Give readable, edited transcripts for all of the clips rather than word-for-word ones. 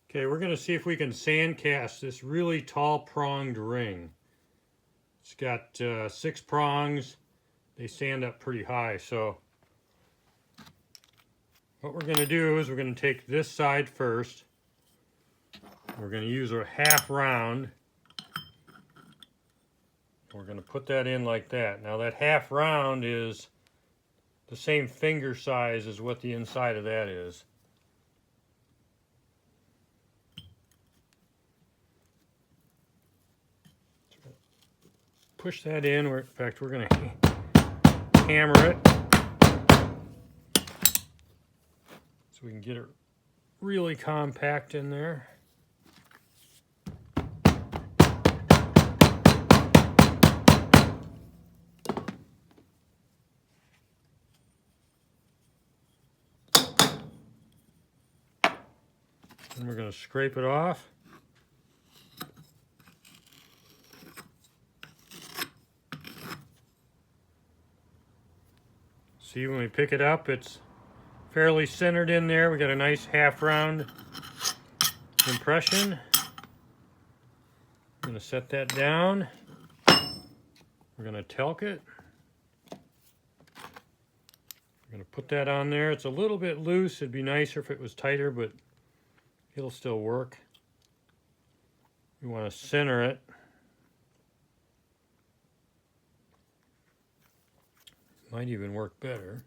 Okay, we're going to see if we can sand cast this really tall pronged ring. It's got 6 prongs. They stand up pretty high. So what we're going to do is we're going to take this side first. We're going to use a half round. We're going to put that in like that. Now that half round is the same finger size as what the inside of that is. Push that in. In fact, we're going to hammer it so we can get it really compact in there. And we're going to scrape it off. See, when we pick it up, it's fairly centered in there. We got a nice half round impression. I'm going to set that down. We're going to talc it. We're going to put that on there. It's a little bit loose. It'd be nicer if it was tighter, but it'll still work. You want to center it. Might even work better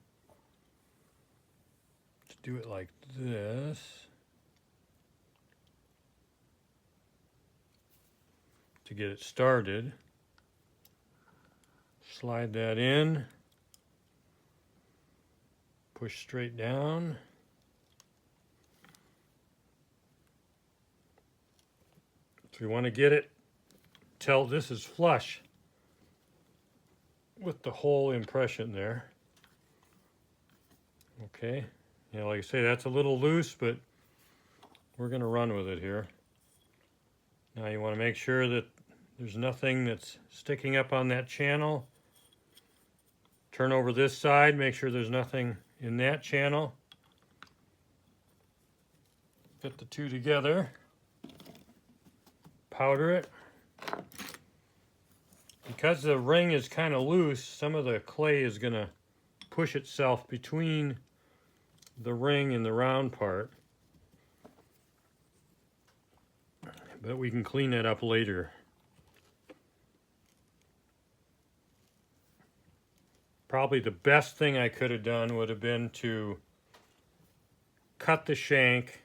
to do it like this. To get it started. Slide that in. Push straight down. So we want to get it till this is flush with the whole impression there. Okay, yeah, like I say, that's a little loose, but we're going to run with it here. Now you want to make sure that there's nothing that's sticking up on that channel. Turn over this side, make sure there's nothing in that channel. Fit the two together. Powder it. Because the ring is kind of loose, some of the clay is going to push itself between the ring and the round part. But we can clean that up later. Probably the best thing I could have done would have been to cut the shank,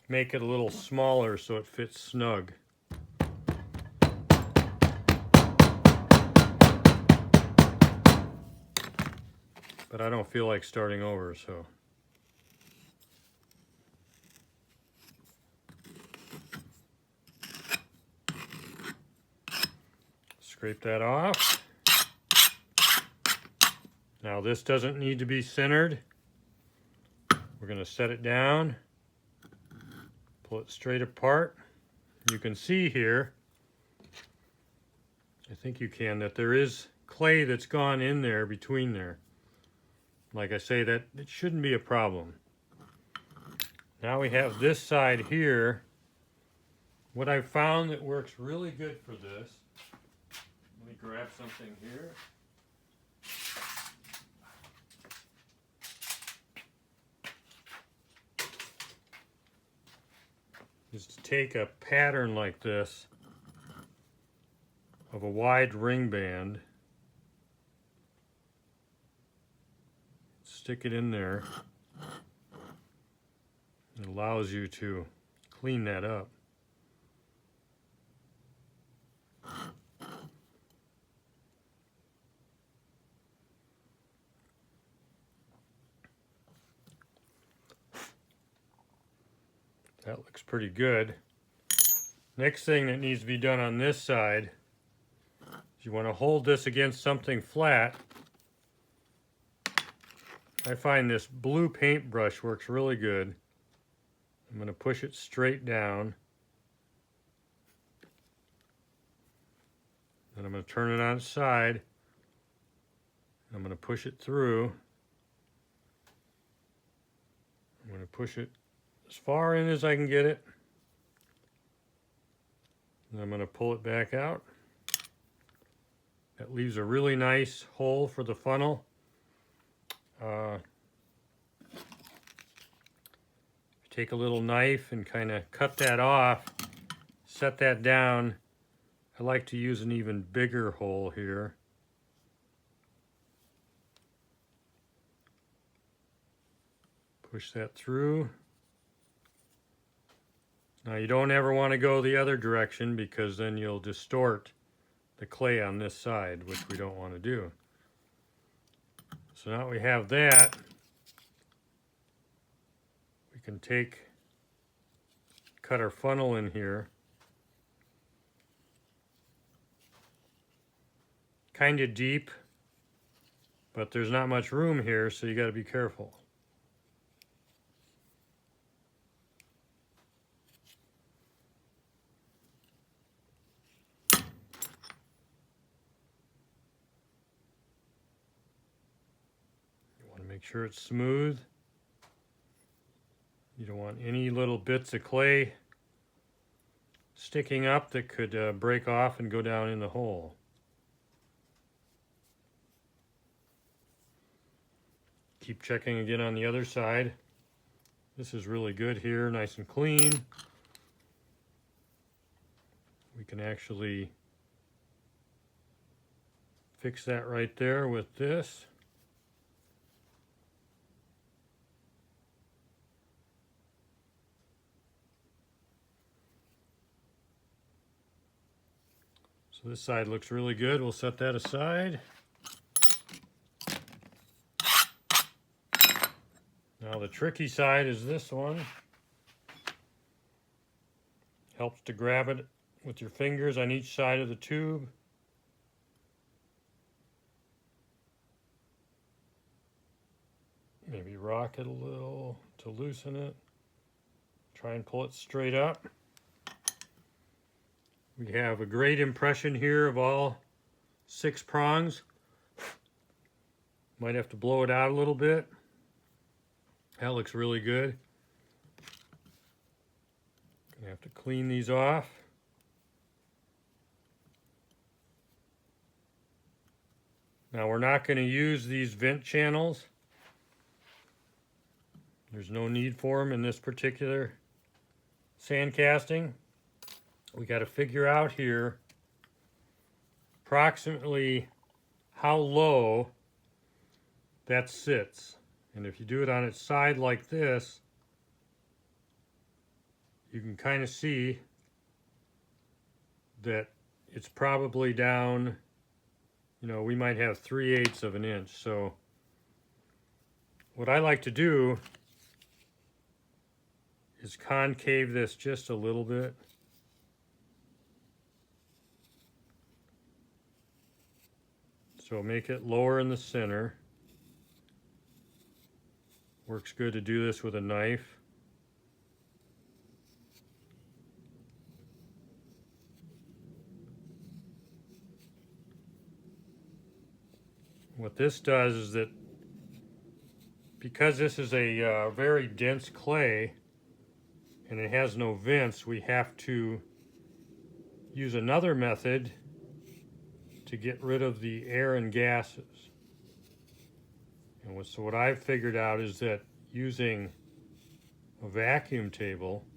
make it a little smaller so it fits snug. But I don't feel like starting over, so. Scrape that off. Now this doesn't need to be centered. We're going to set it down, pull it straight apart. You can see here, I think you can, that there is clay that's gone in there between there. Like I say, that it shouldn't be a problem. Now we have this side here. What I've found that works really good for this, let me grab something here. Is to take a pattern like this of a wide ring band, stick it in there. It allows you to clean that up. That looks pretty good. Next thing that needs to be done on this side is you want to hold this against something flat. I find this blue paintbrush works really good. I'm going to push it straight down. Then I'm going to turn it on its side. I'm going to push it through. I'm going to push it as far in as I can get it. And I'm going to pull it back out. That leaves a really nice hole for the funnel. Take a little knife and kind of cut that off, set that down. I like to use an even bigger hole here. Push that through. Now you don't ever want to go the other direction because then you'll distort the clay on this side, which we don't want to do. So now we have that. We can cut our funnel in here. Kind of deep, but there's not much room here, so you got to be careful. Make sure it's smooth. You don't want any little bits of clay sticking up that could break off and go down in the hole. Keep checking again on the other side. This is really good here, nice and clean. We can actually fix that right there with this. So this side looks really good. We'll set that aside. Now the tricky side is this one. Helps to grab it with your fingers on each side of the tube. Maybe rock it a little to loosen it. Try and pull it straight up. We have a great impression here of all 6 prongs. Might have to blow it out a little bit. That looks really good. Gonna have to clean these off. Now we're not going to use these vent channels. There's no need for them in this particular sand casting. We got to figure out here approximately how low that sits. And if you do it on its side like this, you can kind of see that it's probably down, you know, we might have 3/8 of an inch. So what I like to do is concave this just a little bit. So make it lower in the center. Works good to do this with a knife. What this does is that because this is a very dense clay and it has no vents, we have to use another method to get rid of the air and gases. And so what I've figured out is that using a vacuum table,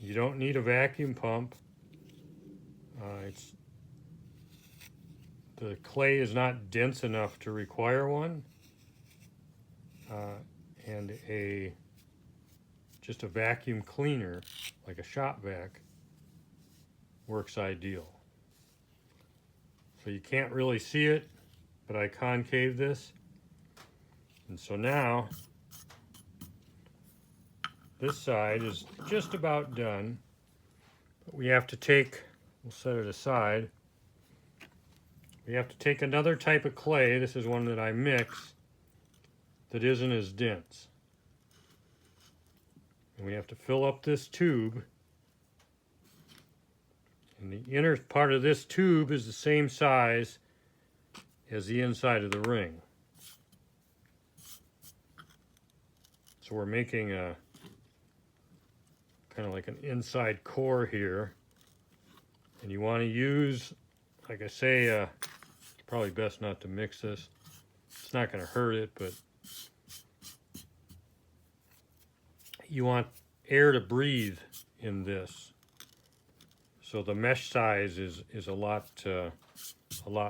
you don't need a vacuum pump. The clay is not dense enough to require one, and just a vacuum cleaner, like a shop vac, works ideal. So you can't really see it, but I concave this. And so now, this side is just about done. But we have to take, we'll set it aside. We have to take another type of clay. This is one that I mix that isn't as dense. And we have to fill up this tube. And the inner part of this tube is the same size as the inside of the ring. So we're making a kind of like an inside core here. And you want to use, like I say, it's probably best not to mix this. It's not going to hurt it, but you want air to breathe in this. So the mesh size is a lot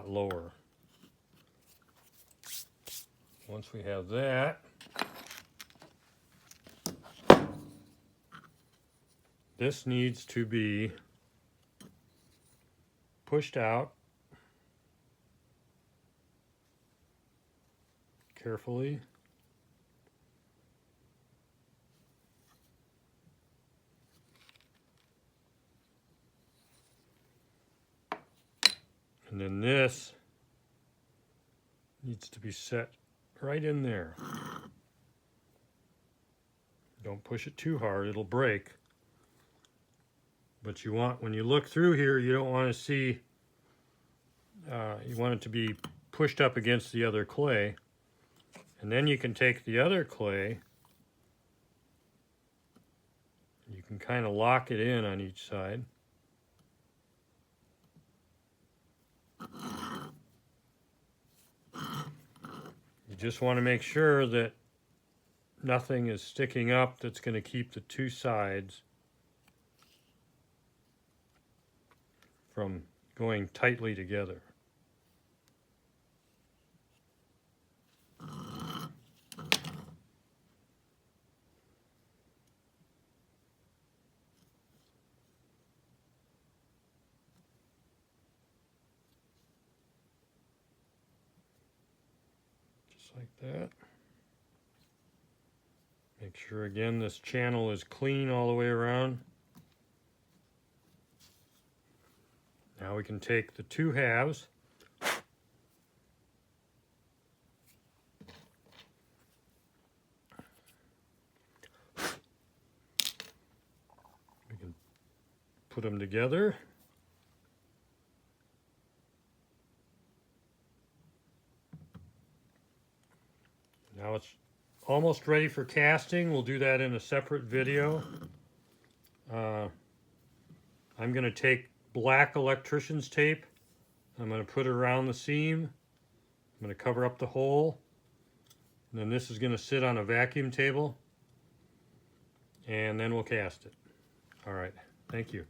lower. Once we have that, this needs to be pushed out carefully. And then this needs to be set right in there. Don't push it too hard, it'll break. But you want, when you look through here, you don't want to see, you want it to be pushed up against the other clay. And then you can take the other clay, you can kind of lock it in on each side. You just want to make sure that nothing is sticking up that's going to keep the two sides from going tightly together. Just like that. Make sure again this channel is clean all the way around. Now we can take the two halves, we can put them together. Now it's almost ready for casting. We'll do that in a separate video. I'm going to take black electrician's tape. I'm going to put it around the seam. I'm going to cover up the hole. And then this is going to sit on a vacuum table. And then we'll cast it. All right. Thank you.